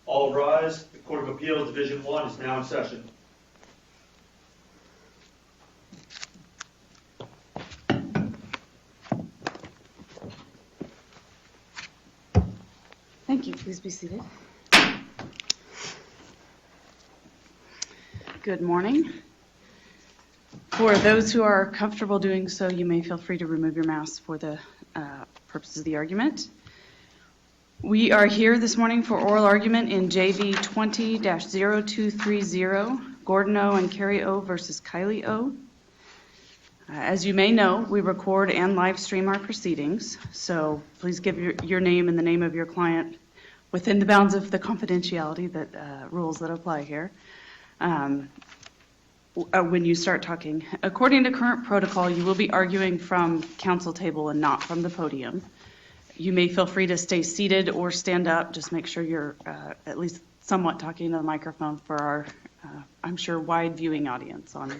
All rise. The Court of Appeals, Division 1 is now in session. Thank you. Please be seated. Good morning. For those who are comfortable doing so, you may feel free to remove your masks for the purposes of the argument. We are here this morning for oral argument in JV20-0230, Gordon O. and Carrie O. versus Kiley O. As you may know, we record and live stream our proceedings, so please give your name and the name of your client within the bounds of the confidentiality rules that apply here when you start talking. According to current protocol, you will be arguing from council table and not from the podium. You may feel free to stay seated or stand up. Just make sure you're at least somewhat talking to the microphone for our, I'm sure, wide viewing audience on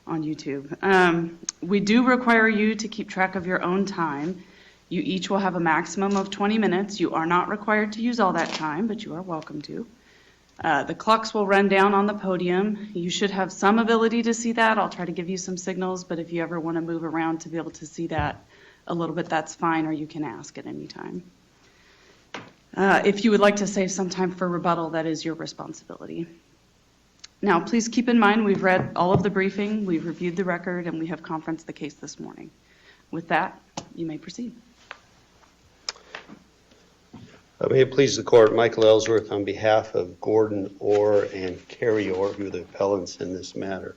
YouTube. We do require you to keep track of your own time. You each will have a maximum of 20 minutes. You are not required to use all that time, but you are welcome to. The clocks will run down on the podium. You should have some ability to see that. I'll try to give you some signals, but if you ever want to move around to be able to see that a little bit, that's fine, or you can ask at any time. If you would like to save some time for rebuttal, that is your responsibility. Now, please keep in mind we've read all of the briefing, we've reviewed the record, and we have conferenced the case this morning. With that, you may proceed. May it please the court, Michael Ellsworth on behalf of Gordon Orr and Carrie Orr, who are the appellants in this matter.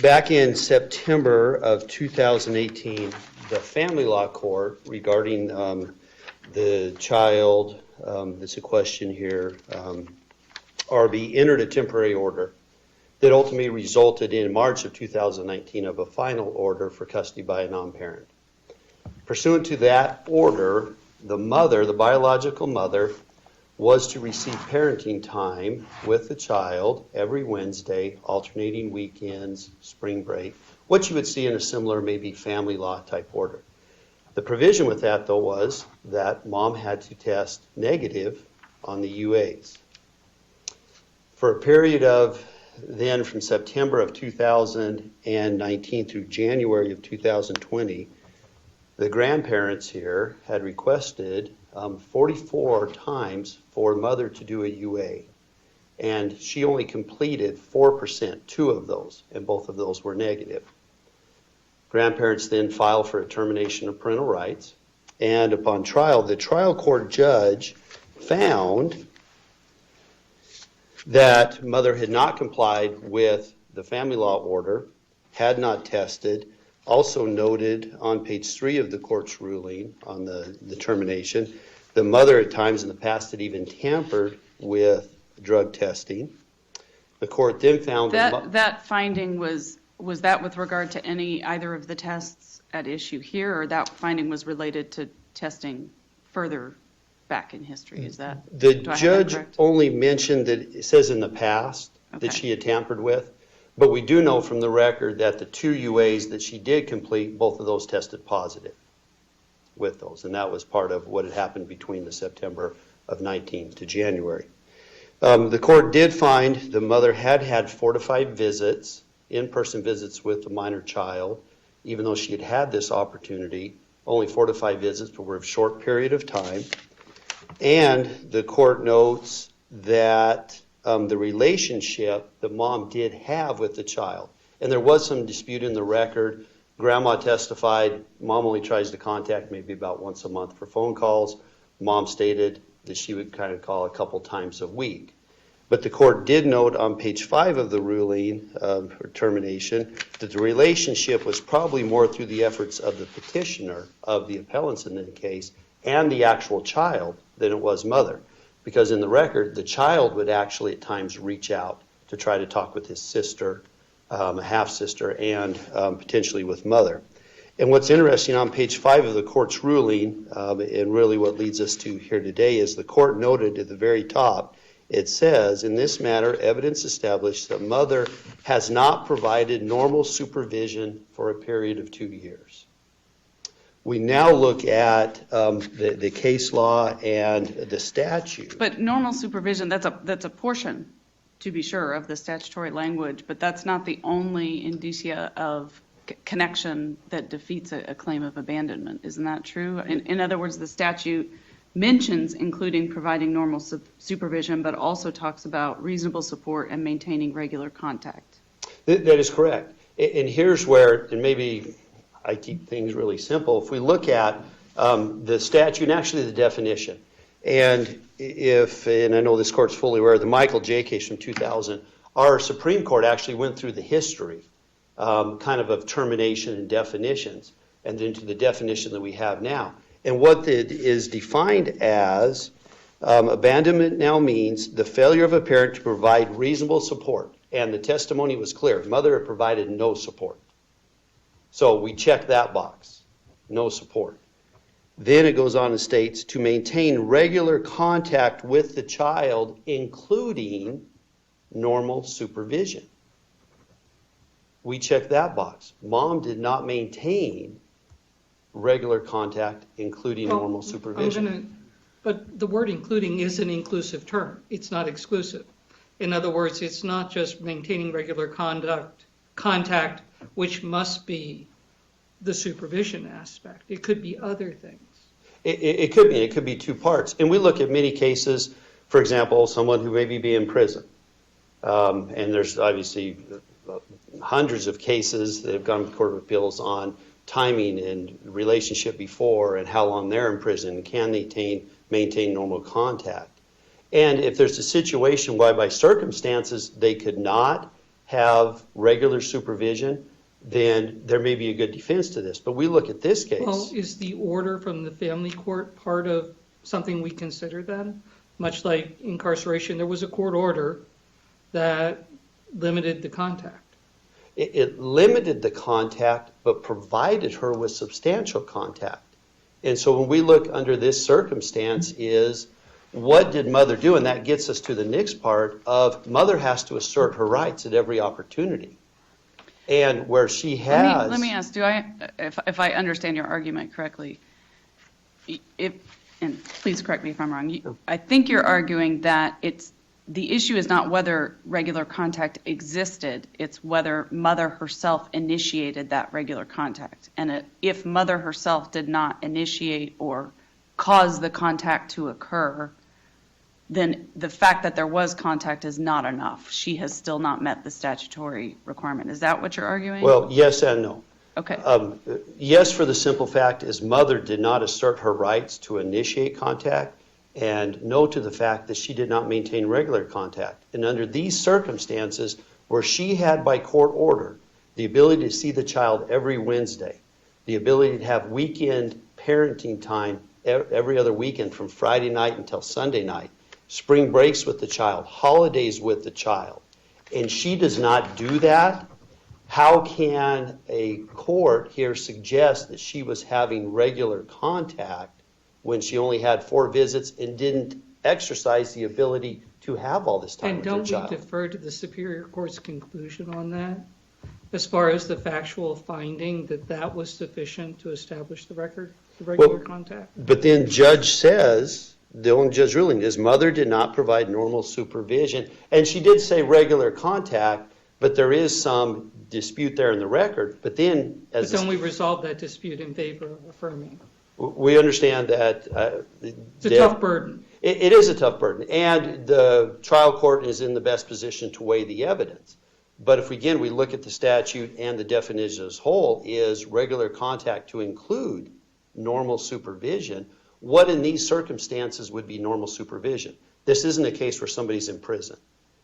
Back in September of 2018, the family law court regarding the child, there's a question here, RB, entered a temporary order that ultimately resulted in March of 2019 of a final order for custody by a non-parent. Pursuant to that order, the mother, the biological mother, was to receive parenting time with the child every Wednesday, alternating weekends, spring break, what you would see in a similar maybe family law type order. The provision with that, though, was that mom had to test negative on the UAs. For a period of then from September of 2019 through January of 2020, the grandparents here had requested 44 times for mother to do a UA, and she only completed 4%, 2 of those, and both of those were negative. Grandparents then filed for a termination of parental rights, and upon trial, the trial court judge found that mother had not complied with the family law order, had not tested, also noted on page 3 of the court's ruling on the termination, the mother at times in the past had even tampered with drug testing. The court then found that finding was that with regard to either of the tests at issue here, or that finding was related to testing further back in history? Is that the judge only mentioned that it says in the past that she had tampered with, but we do know from the record that the 2 UAs that she did complete, both of those tested positive with those, and that was part of what had happened between the September of 19 to January. The court did find the mother had 4 to 5 visits, in-person visits with the minor child, even though she had had this opportunity, only 4 to 5 visits, but were a short period of time. And the court notes that the relationship that mom did have with the child, and there was some dispute in the record. Grandma testified mom only tries to contact maybe about once a month for phone calls. Mom stated that she would kind of call a couple times a week. But the court did note on page 5 of the ruling for termination that the relationship was probably more through the efforts of the petitioner, of the appellants in the case, and the actual child than it was mother. Because in the record, the child would actually at times reach out to try to talk with his sister, a half-sister, and potentially with mother. And what's interesting on page 5 of the court's ruling, and really what leads us to here today, is the court noted at the very top, it says, in this matter, evidence established that mother has not provided normal supervision for a period of 2 years. We now look at the case law and the statute. But normal supervision, that's a portion, to be sure, of the statutory language, but that's not the only indicia of connection that defeats a claim of abandonment. Isn't that true? In other words, the statute mentions including providing normal supervision, but also talks about reasonable support and maintaining regular contact. That is correct. And here's where, and maybe I keep things really simple. If we look at the statute and actually the definition, and I know this court's fully aware of the Michael J. case from 2000, our Supreme Court actually went through the history kind of termination and definitions, and then to the definition that we have now. And what it is defined as, abandonment now means the failure of a parent to provide reasonable support. And the testimony was clear. Mother had provided no support. So we check that box, no support. Then it goes on and states to maintain regular contact with the child, including normal supervision. We check that box. Mom did not maintain regular contact, including normal supervision. But the word including is an inclusive term. It's not exclusive. In other words, it's not just maintaining regular contact, which must be the supervision aspect. It could be other things. It could be. It could be two parts. And we look at many cases, for example, someone who maybe be in prison. And there's obviously hundreds of cases that have gone to the Court of Appeals on timing and relationship before and how long they're in prison. Can they maintain normal contact? And if there's a situation why by circumstances they could not have regular supervision, then there may be a good defense to this. But we look at this case. Well, is the order from the family court part of something we consider then? Much like incarceration, there was a court order that limited the contact. It limited the contact, but provided her with substantial contact. And so when we look under this circumstance is, what did mother do? And that gets us to the next part of mother has to assert her rights at every opportunity. And where she has... Let me ask, if I understand your argument correctly, and please correct me if I'm wrong, I think you're arguing that the issue is not whether regular contact existed, it's whether mother herself initiated that regular contact. And if mother herself did not initiate or cause the contact to occur, then the fact that there was contact is not enough. She has still not met the statutory requirement. Is that what you're arguing? Well, yes and no. Okay. Yes, for the simple fact is mother did not assert her rights to initiate contact, and no to the fact that she did not maintain regular contact. And under these circumstances, where she had by court order the ability to see the child every Wednesday, the ability to have weekend parenting time every other weekend from Friday night until Sunday night, spring breaks with the child, holidays with the child, and she does not do that, how can a court here suggest that she was having regular contact when she only had 4 visits and didn't exercise the ability to have all this time with her child? And don't we defer to the Superior Court's conclusion on that? As far as the factual finding that was sufficient to establish the regular contact? But then judge says, the only judge ruling is mother did not provide normal supervision. And she did say regular contact, but there is some dispute there in the record. But then... But don't we resolve that dispute in favor of affirming? We understand that... it's a tough burden. It is a tough burden. And the trial court is in the best position to weigh the evidence. But if, again, we look at the statute and the definition as a whole, is regular contact to include normal supervision. What in these circumstances would be normal supervision? This isn't a case where somebody's in prison.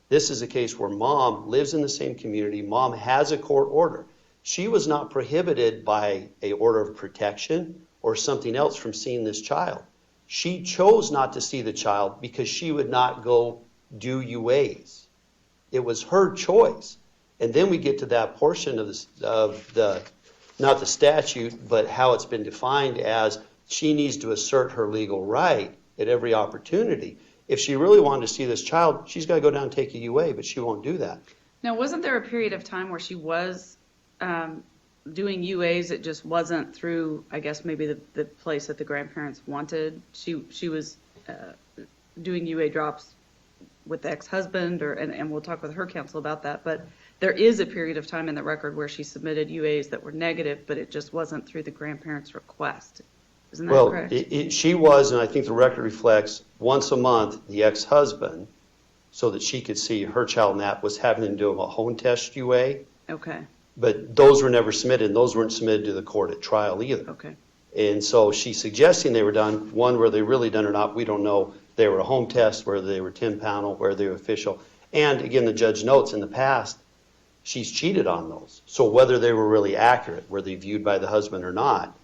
This is a case where mom lives in the same community. Mom has a court order. She was not prohibited by an order of protection or something else from seeing this child. She chose not to see the child because she would not go do UAs. It was her choice. And then we get to that portion of the not the statute, but how it's been defined as she needs to assert her legal right at every opportunity. If she really wanted to see this child, she's got to go down and take a UA, but she won't do that. Now, wasn't there a period of time where she was doing UAs, it just wasn't through, I guess, maybe the place that the grandparents wanted. She was doing UA drops with the ex-husband, and we'll talk with her counsel about that, but there is a period of time in the record where she submitted UAs that were negative, but it just wasn't through the grandparents' request. Isn't that correct? Well, she was, and I think the record reflects, once a month, the ex-husband, so that she could see her child Nat, was having to do a home test UA. Okay, But those were never submitted, and those weren't submitted to the court at trial either. okay. And so she's suggesting they were done. One, were they really done or not, we don't know. They were a home test, whether they were 10-panel, whether they were official. And again, the judge notes in the past, she's cheated on those. So whether they were really accurate, were they viewed by the husband or not.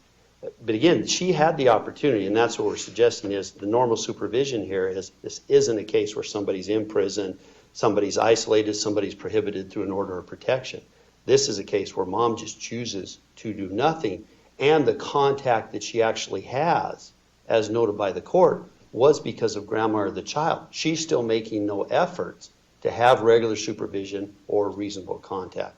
But again, she had the opportunity, and that's what we're suggesting is the normal supervision here is this isn't a case where somebody's in prison, somebody's isolated, somebody's prohibited through an order of protection. This is a case where mom just chooses to do nothing, and the contact that she actually has, as noted by the court, was because of grandma or the child. She's still making no efforts to have regular supervision or reasonable contact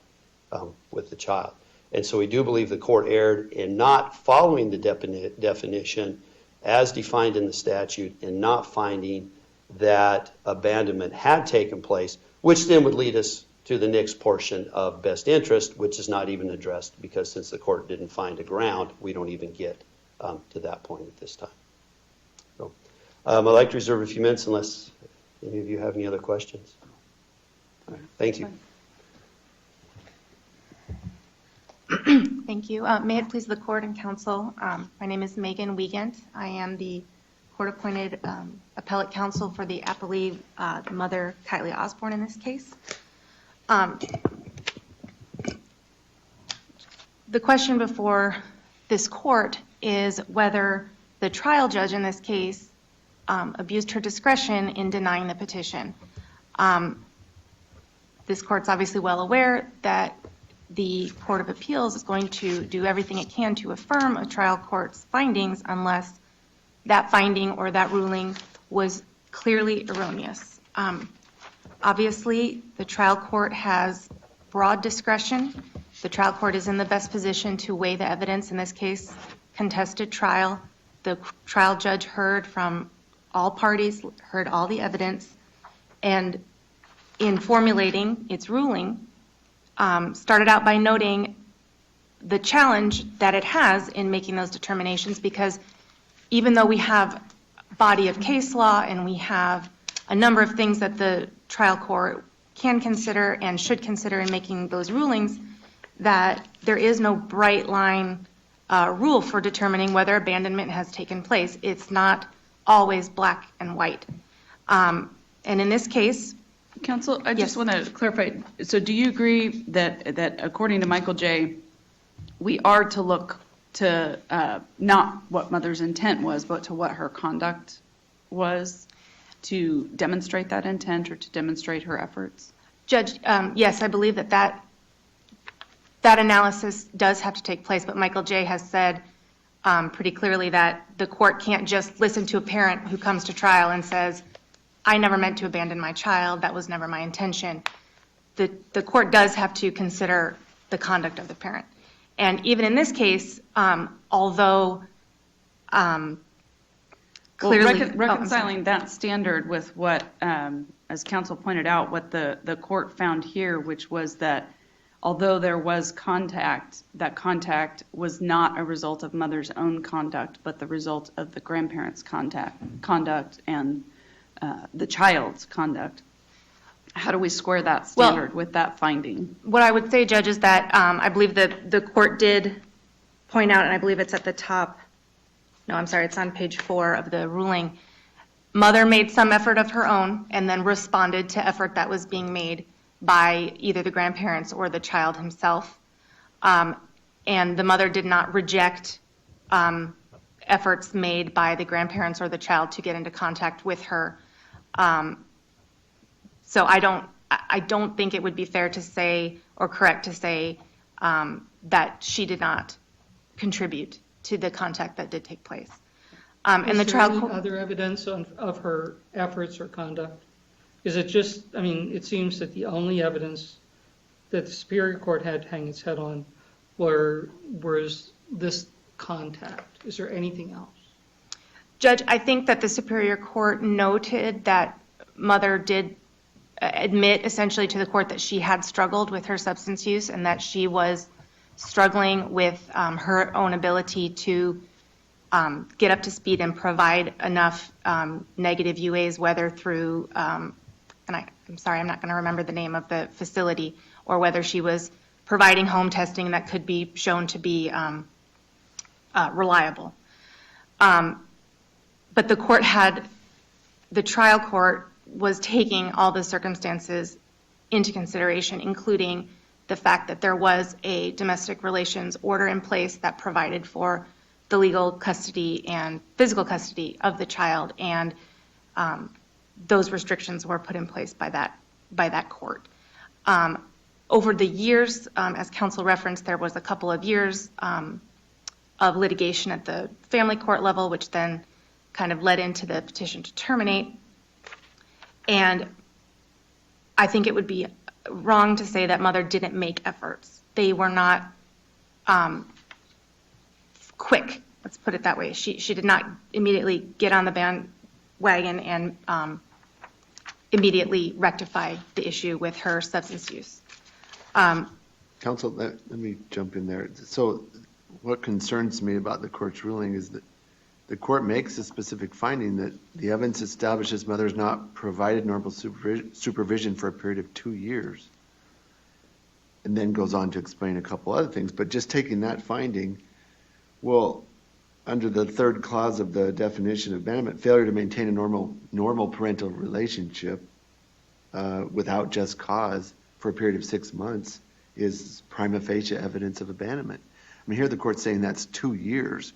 with the child. And so we do believe the court erred in not following the definition as defined in the statute and not finding that abandonment had taken place, which then would lead us to the next portion of best interest, which is not even addressed because since the court didn't find a ground, we don't even get to that point at this time. So I'd like to reserve a few minutes unless any of you have any other questions. All right, thank you. Thank you. May it please the court and counsel, my name is Megan Wiegand. I am the court-appointed appellate counsel for the appellee, the mother, Kiley Osborne, in this case. The question before this court is whether the trial judge in this case abused her discretion in denying the petition. This court's obviously well aware that the Court of Appeals is going to do everything it can to affirm a trial court's findings unless that finding or that ruling was clearly erroneous. Obviously, the trial court has broad discretion. The trial court is in the best position to weigh the evidence. In this case, contested trial. The trial judge heard from all parties, heard all the evidence, and in formulating its ruling, started out by noting the challenge that it has in making those determinations, because even though we have body of case law and we have a number of things that the trial court can consider and should consider in making those rulings, that there is no bright line rule for determining whether abandonment has taken place. It's not always black and white. And in this case, Counsel, I Yes. just want to clarify. So do you agree that according to Michael J., we are to look to not what mother's intent was, but to what her conduct was to demonstrate that intent or to demonstrate her efforts? Judge, yes, I believe that analysis does have to take place, but Michael J. has said pretty clearly that the court can't just listen to a parent who comes to trial and says, I never meant to abandon my child, that was never my intention. The court does have to consider the conduct of the parent. And even in this case, although clearly... reconciling that standard with what, as counsel pointed out, what the court found here, which was that although there was contact, that contact was not a result of mother's own conduct, but the result of the grandparents' conduct and the child's conduct. How do we square that standard with that finding? What I would say, Judge, is that I believe that the court did point out, and I believe it's at the top, no, I'm sorry, it's on page 4 of the ruling. Mother made some effort of her own and then responded to effort that was being made by either the grandparents or the child himself. And the mother did not reject efforts made by the grandparents or the child to get into contact with her. So I don't think it would be fair to say or correct to say that she did not contribute to the contact that did take place. And the trial Is there court... any other evidence of her efforts or conduct? Is it just, it seems that the only evidence that the Superior Court had to hang its head on was this contact? Is there anything else? Judge, I think that the Superior Court noted that mother did admit essentially to the court that she had struggled with her substance use and that she was struggling with her own ability to get up to speed and provide enough negative UAs, whether through, and I'm sorry, I'm not going to remember the name of the facility, or whether she was providing home testing that could be shown to be reliable. But the trial court was taking all the circumstances into consideration, including the fact that there was a domestic relations order in place that provided for the legal custody and physical custody of the child, and those restrictions were put in place by that court. Over the years, as counsel referenced, there was a couple of years of litigation at the family court level, which then kind of led into the petition to terminate. And I think it would be wrong to say that mother didn't make efforts. They were not quick, let's put it that way. She did not immediately get on the bandwagon and immediately rectify the issue with her substance use. Counsel, let me jump in there. So what concerns me about the court's ruling is that the court makes a specific finding that the evidence establishes mother has not provided normal supervision for a period of 2 years, and then goes on to explain a couple other things. But just taking that finding, well, under the third clause of the definition of abandonment, failure to maintain a normal parental relationship without just cause for a period of 6 months is prima facie evidence of abandonment. I mean, here the court's saying that's 2 years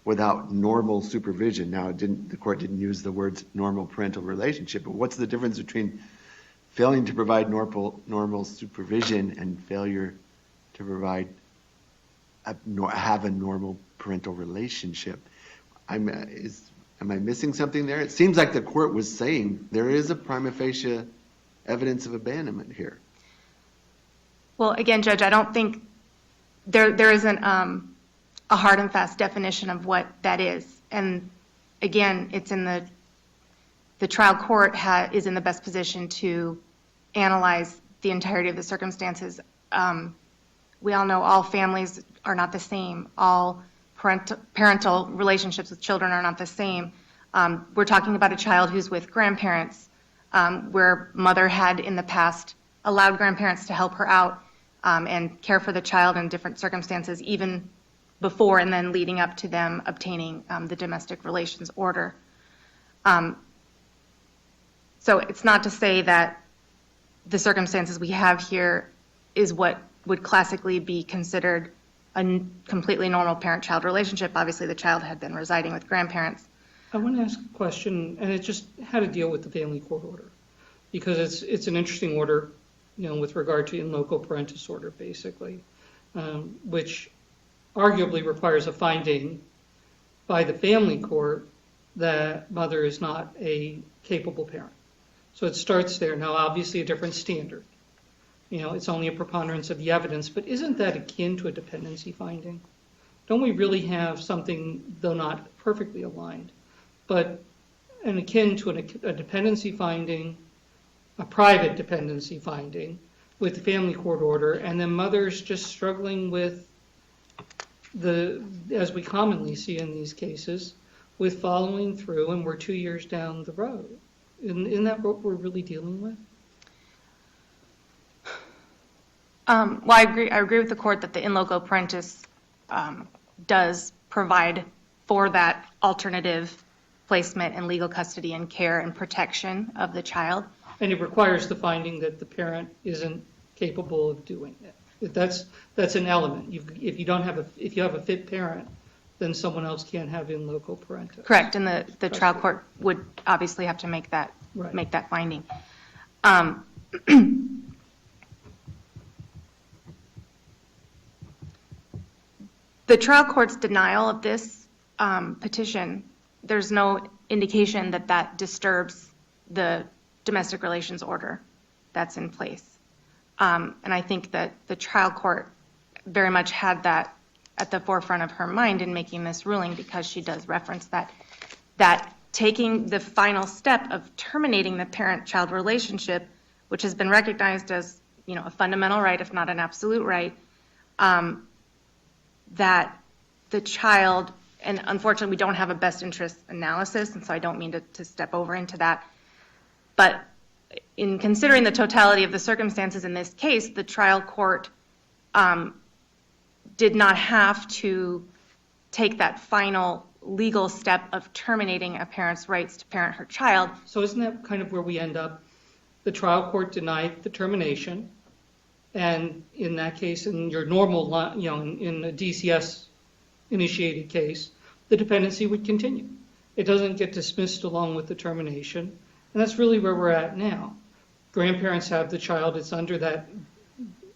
without normal supervision. Now, the court didn't use the words normal parental relationship, but what's the difference between failing to provide normal supervision and failure to provide have a normal parental relationship? Am I missing something there? It seems like the court was saying there is a prima facie evidence of abandonment here. Well, again, Judge, I don't think there isn't a hard and fast definition of what that is. And again, it's in the trial court is in the best position to analyze the entirety of the circumstances. We all know all families are not the same. All parental relationships with children are not the same. We're talking about a child who's with grandparents, where mother had in the past allowed grandparents to help her out and care for the child in different circumstances, even before and then leading up to them obtaining the domestic relations order. So it's not to say that the circumstances we have here is what would classically be considered a completely normal parent-child relationship. Obviously, the child had been residing with grandparents. I want to ask a question, and it just how to deal with the family court order, because it's an interesting order, with regard to in loco parentis order, basically, which arguably requires a finding by the family court that mother is not a capable parent. So it starts there. Now, obviously, a different standard. It's only a preponderance of the evidence, but isn't that akin to a dependency finding? Don't we really have something, though not perfectly aligned, but akin to a dependency finding, a private dependency finding with the family court order, and then mother's just struggling with as we commonly see in these cases, with following through, and we're 2 years down the road. Isn't that what we're really dealing with? Well, I agree with the court that the in loco parentis does provide for that alternative placement and legal custody and care and protection of the child. And it requires the finding that the parent isn't capable of doing it. That's an element. If you have a fit parent, then someone else can't have in loco parentis. Correct, and the trial court would obviously have to make that Right. make that finding. The trial court's denial of this petition, there's no indication that that disturbs the domestic relations order that's in place. And I think that the trial court very much had that at the forefront of her mind in making this ruling, because she does reference that taking the final step of terminating the parent-child relationship, which has been recognized as, a fundamental right, if not an absolute right, that the child, and unfortunately we don't have a best interest analysis, and so I don't mean to step over into that, but in considering the totality of the circumstances in this case, the trial court did not have to take that final legal step of terminating a parent's rights to parent her child. So isn't that kind of where we end up? The trial court denied the termination, and in that case, in your normal, in a DCS-initiated case, the dependency would continue. It doesn't get dismissed along with the termination, and that's really where we're at now. Grandparents have the child, it's under that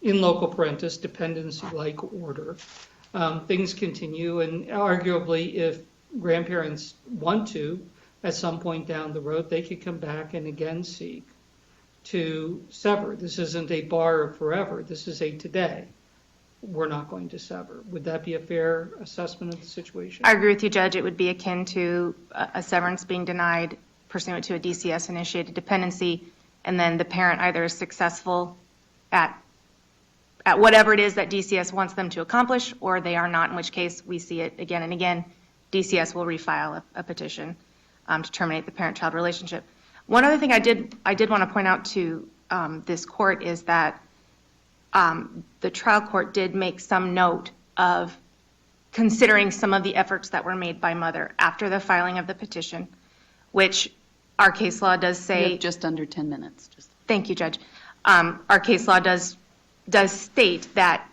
in loco parentis dependency-like order. Things continue, and arguably if grandparents want to, at some point down the road, they could come back and again seek to sever. This isn't a bar of forever, this is a today. We're not going to sever. Would that be a fair assessment of the situation? I agree with you, Judge. It would be akin to a severance being denied pursuant to a DCS-initiated dependency, and then the parent either is successful at whatever it is that DCS wants them to accomplish, or they are not, in which case we see it again and again. DCS will refile a petition to terminate the parent-child relationship. One other thing I did want to point out to this court is that the trial court did make some note of considering some of the efforts that were made by mother after the filing of the petition, which our case law does say. You have just under 10 minutes. Thank you, Judge. Our case law does state that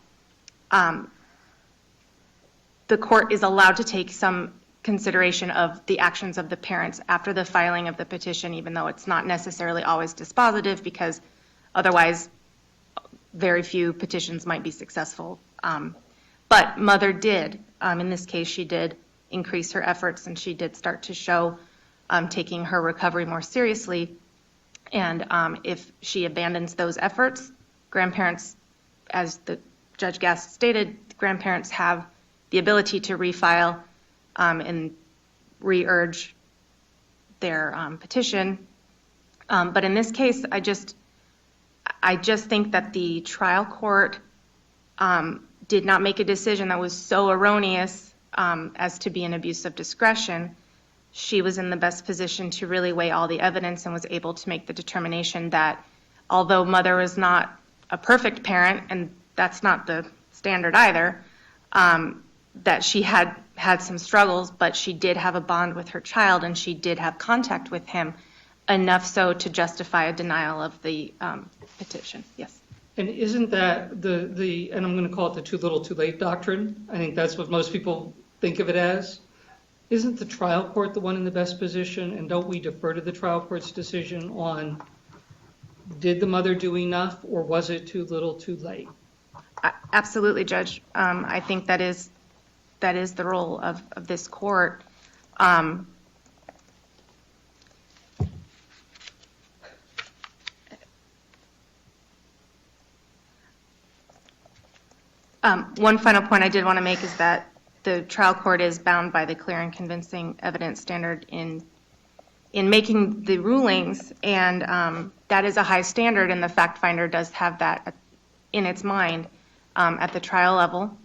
the court is allowed to take some consideration of the actions of the parents after the filing of the petition, even though it's not necessarily always dispositive, because otherwise very few petitions might be successful. But mother did, in this case, she did increase her efforts, and she did start to show taking her recovery more seriously. And if she abandons those efforts, grandparents, as the Judge Gast stated, grandparents have the ability to refile and re-urge their petition. But in this case, I just think that the trial court did not make a decision that was so erroneous as to be an abuse of discretion. She was in the best position to really weigh all the evidence and was able to make the determination that although mother was not a perfect parent, and that's not the standard either, that she had some struggles, but she did have a bond with her child, and she did have contact with him, enough so to justify a denial of the petition. Yes. And isn't that and I'm going to call it the too little too late doctrine? I think that's what most people think of it as. Isn't the trial court the one in the best position, and don't we defer to the trial court's decision on did the mother do enough, or was it too little too late? Absolutely, Judge. I think that is the role of this court. One final point I did want to make is that the trial court is bound by the clear and convincing evidence standard in making the rulings, and that is a high standard, and the fact finder does have that in its mind at the trial level.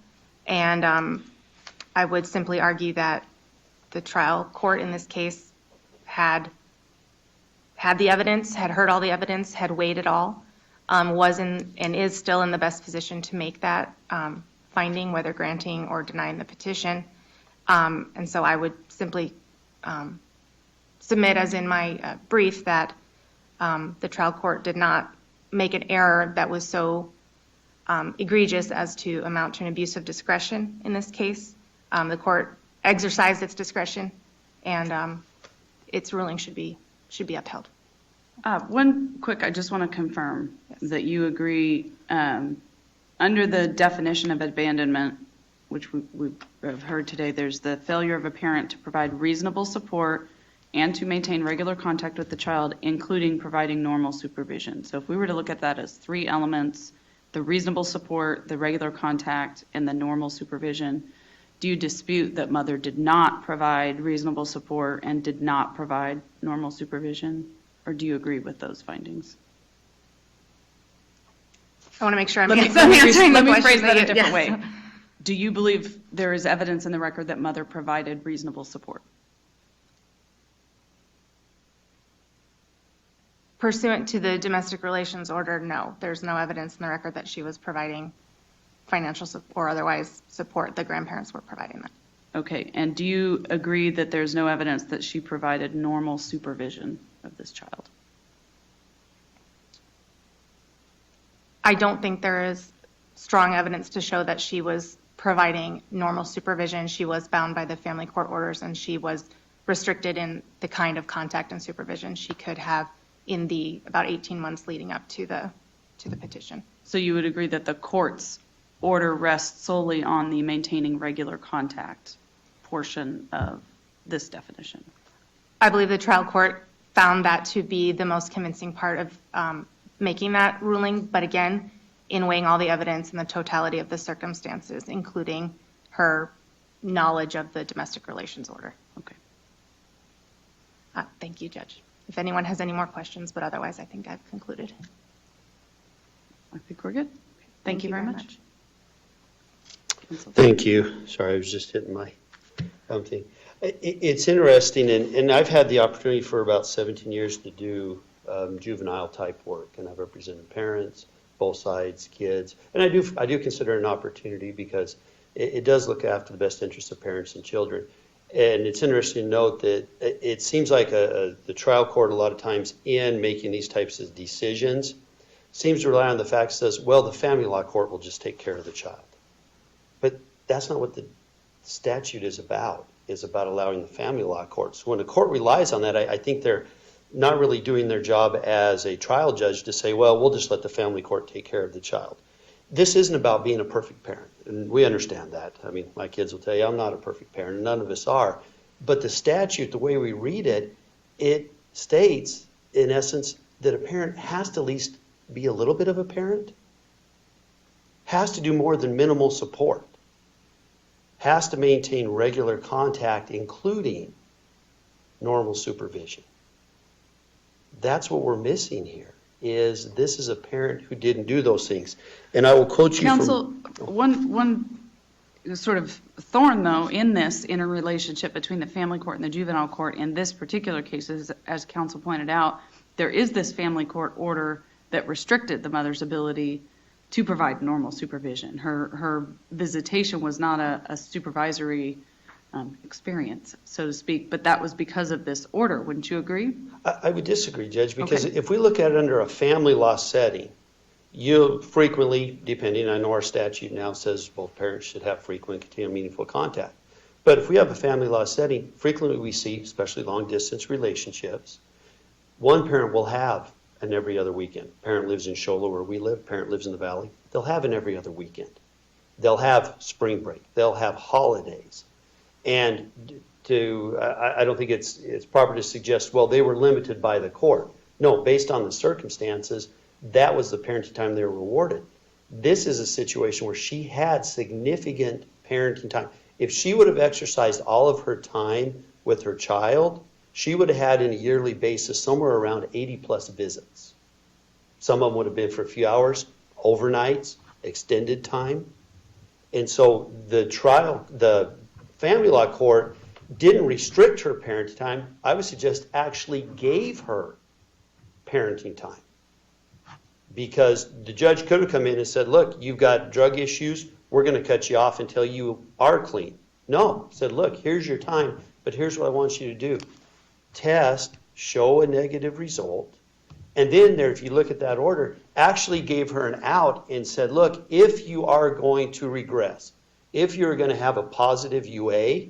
And I would simply argue that the trial court in this case had the evidence, had heard all the evidence, had weighed it all, was in and is still in the best position to make that finding, whether granting or denying the petition. And so I would simply submit, as in my brief, that the trial court did not make an error that was so egregious as to amount to an abuse of discretion in this case. The court exercised its discretion, and its ruling should be upheld. One quick, I just want to confirm that you agree, under the definition of abandonment, which we have heard today, there's the failure of a parent to provide reasonable support and to maintain regular contact with the child, including providing normal supervision. So if we were to look at that as three elements the reasonable support, the regular contact, and the normal supervision. Do you dispute that mother did not provide reasonable support and did not provide normal supervision? Or do you agree with those findings? I want to make sure I'm Let me answering the question. phrase that a different Yes. way. Do you believe there is evidence in the record that mother provided reasonable support? Pursuant to the domestic relations order, no. There's no evidence in the record that she was providing financial or otherwise support. The grandparents were providing that. Okay, and do you agree that there's no evidence that she provided normal supervision of this child? I don't think there is strong evidence to show that she was providing normal supervision. She was bound by the family court orders, and she was restricted in the kind of contact and supervision she could have in the about 18 months leading up to the petition. So you would agree that the court's order rests solely on the maintaining regular contact portion of this definition? I believe the trial court found that to be the most convincing part of making that ruling, but again, in weighing all the evidence and the totality of the circumstances, including her knowledge of the domestic relations order. Okay. Thank you, Judge. If anyone has any more questions, but otherwise, I think I've concluded. I think we're good. Thank you very much. Thank you. Sorry, I was just hitting my thing. It's interesting, and I've had the opportunity for about 17 years to do juvenile type work, and I've represented parents, both sides, kids, and I do consider it an opportunity because it does look after the best interests of parents and children. And it's interesting to note that it seems like the trial court a lot of times in making these types of decisions seems to rely on the fact that says, well, the family law court will just take care of the child. But that's not what the statute is about. It's about allowing the family law court. So when the court relies on that, I think they're not really doing their job as a trial judge to say, well, we'll just let the family court take care of the child. This isn't about being a perfect parent, and we understand that. I mean, my kids will tell you I'm not a perfect parent, and none of us are. But the statute, the way we read it, it states, in essence, that a parent has to at least be a little bit of a parent, has to do more than minimal support, has to maintain regular contact, including normal supervision. That's what we're missing here, is this is a parent who didn't do those things. And I will quote you Counsel, from... one sort of thorn, though, in this interrelationship between the family court and the juvenile court in this particular case is, as counsel pointed out, there is this family court order that restricted the mother's ability to provide normal supervision. Her visitation was not a supervisory experience, so to speak, but that was because of this order. Wouldn't you agree? I would disagree, Judge, because Okay. if we look at it under a family law setting, you frequently, depending, I know our statute now says both parents should have frequent, continual, meaningful contact. But if we have a family law setting, frequently we see, especially long-distance relationships, one parent will have an every other weekend. Parent lives in Shola where we live, parent lives in the valley. They'll have an every other weekend. They'll have spring break. They'll have holidays. And I don't think it's proper to suggest, well, they were limited by the court. No, based on the circumstances, that was the parenting time they were rewarded. This is a situation where she had significant parenting time. If she would have exercised all of her time with her child, she would have had, on a yearly basis, somewhere around 80 plus visits. Some of them would have been for a few hours, overnights, extended time. And so the family law court didn't restrict her parenting time. I would suggest actually gave her parenting time. Because the judge could have come in and said, look, you've got drug issues, we're going to cut you off until you are clean. No, said, look, here's your time, but here's what I want you to do. Test, show a negative result, and then there, if you look at that order, actually gave her an out and said, look, if you are going to regress, if you're going to have a positive UA,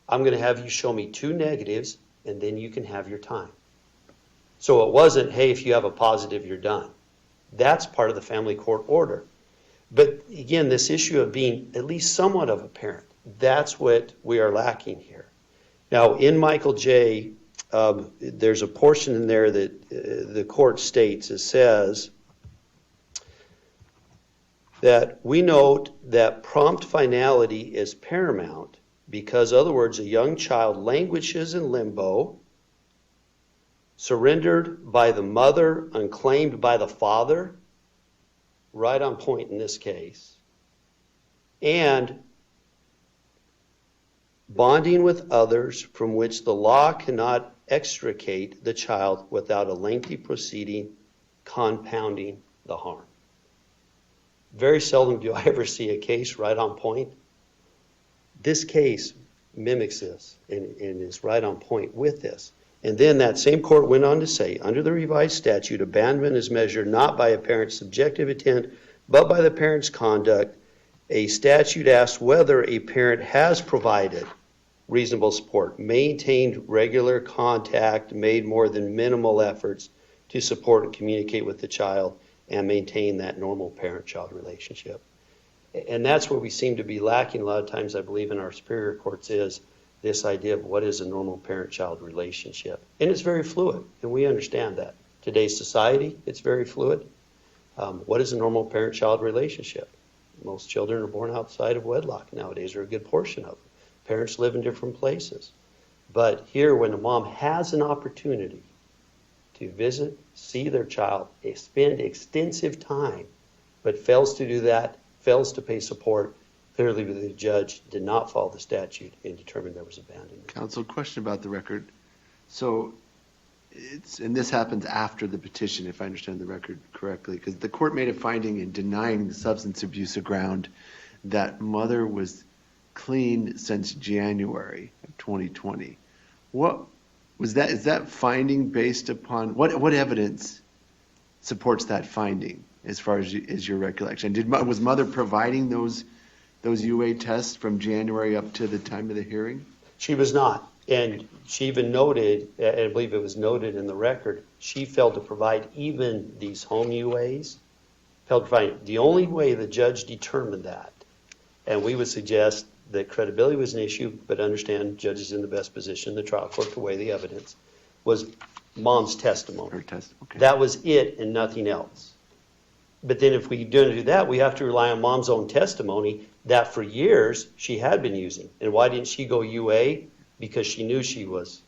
I'm going to have you show me 2 negatives, and then you can have your time. So it wasn't, hey, if you have a positive, you're done. That's part of the family court order. But again, this issue of being at least somewhat of a parent, that's what we are lacking here. Now, in Michael J., there's a portion in there that the court states, it says, that we note that prompt finality is paramount because, in other words, a young child languishes in limbo, surrendered by the mother, unclaimed by the father, right on point in this case, and bonding with others from which the law cannot extricate the child without a lengthy proceeding compounding the harm. Very seldom do I ever see a case right on point. This case mimics this and is right on point with this. And then that same court went on to say, under the revised statute, abandonment is measured not by a parent's subjective intent, but by the parent's conduct. A statute asks whether a parent has provided reasonable support, maintained regular contact, made more than minimal efforts to support and communicate with the child, and maintain that normal parent-child relationship. And that's where we seem to be lacking a lot of times, I believe, in our superior courts is this idea of what is a normal parent-child relationship. And it's very fluid, and we understand that. Today's society, it's very fluid. What is a normal parent-child relationship? Most children are born outside of wedlock nowadays, or a good portion of them. Parents live in different places. But here, when a mom has an opportunity to visit, see their child, spend extensive time, but fails to do that, fails to pay support, clearly the judge did not follow the statute and determined there was abandonment. Counsel, question about the record. So and this happens after the petition, if I understand the record correctly, because the court made a finding in denying the substance abuse ground that mother was clean since January of 2020. What was that? Is that finding based upon what evidence supports that finding as far as your recollection? Was mother providing those UA tests from January up to the time of the hearing? She was not. And she even noted, and I believe it was noted in the record, she failed to provide even these home UAs. Failed to provide. The only way the judge determined that, and we would suggest that credibility was an issue, but understand judges in the best position in the trial court to weigh the evidence, was mom's testimony. Her test, okay. That was it and nothing else. But then if we don't do that, we have to rely on mom's own testimony that for years she had been using. And why didn't she go UA? Because she knew she was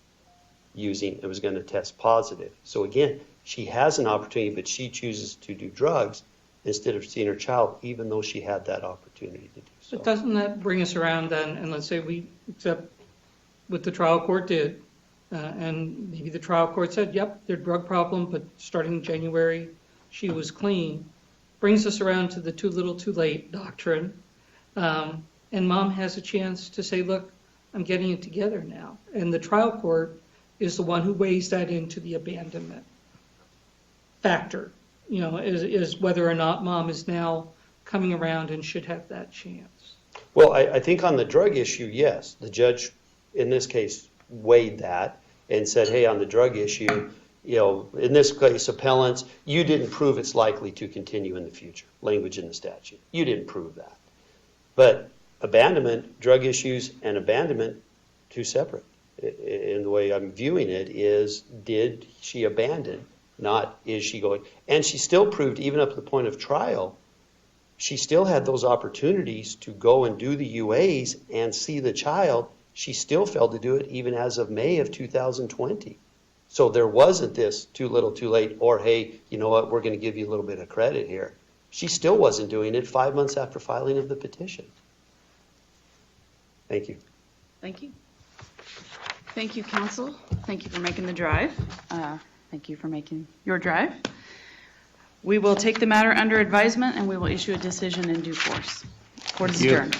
using and was going to test positive. So again, she has an opportunity, but she chooses to do drugs instead of seeing her child, even though she had that opportunity to do so. But doesn't that bring us around then, and let's say we accept what the trial court did, and maybe the trial court said, yep, there's a drug problem, but starting in January, she was clean. Brings us around to the too little too late doctrine. And mom has a chance to say, look, I'm getting it together now. And the trial court is the one who weighs that into the abandonment factor, is whether or not mom is now coming around and should have that chance. Well, I think on the drug issue, yes. The judge, in this case, weighed that and said, hey, on the drug issue, in this case, appellants, you didn't prove it's likely to continue in the future. Language in the statute. You didn't prove that. But abandonment, drug issues, and abandonment, two separate. And the way I'm viewing it is, did she abandon? Not, is she going? And she still proved, even up to the point of trial, she still had those opportunities to go and do the UAs and see the child. She still failed to do it even as of May of 2020. So there wasn't this too little too late, or hey, you know what, we're going to give you a little bit of credit here. She still wasn't doing it 5 months after filing of the petition. Thank you. Thank you. Thank you, counsel. Thank you for making the drive. Thank you for making your drive. We will take the matter under advisement and we will issue a decision in due course. Court is adjourned.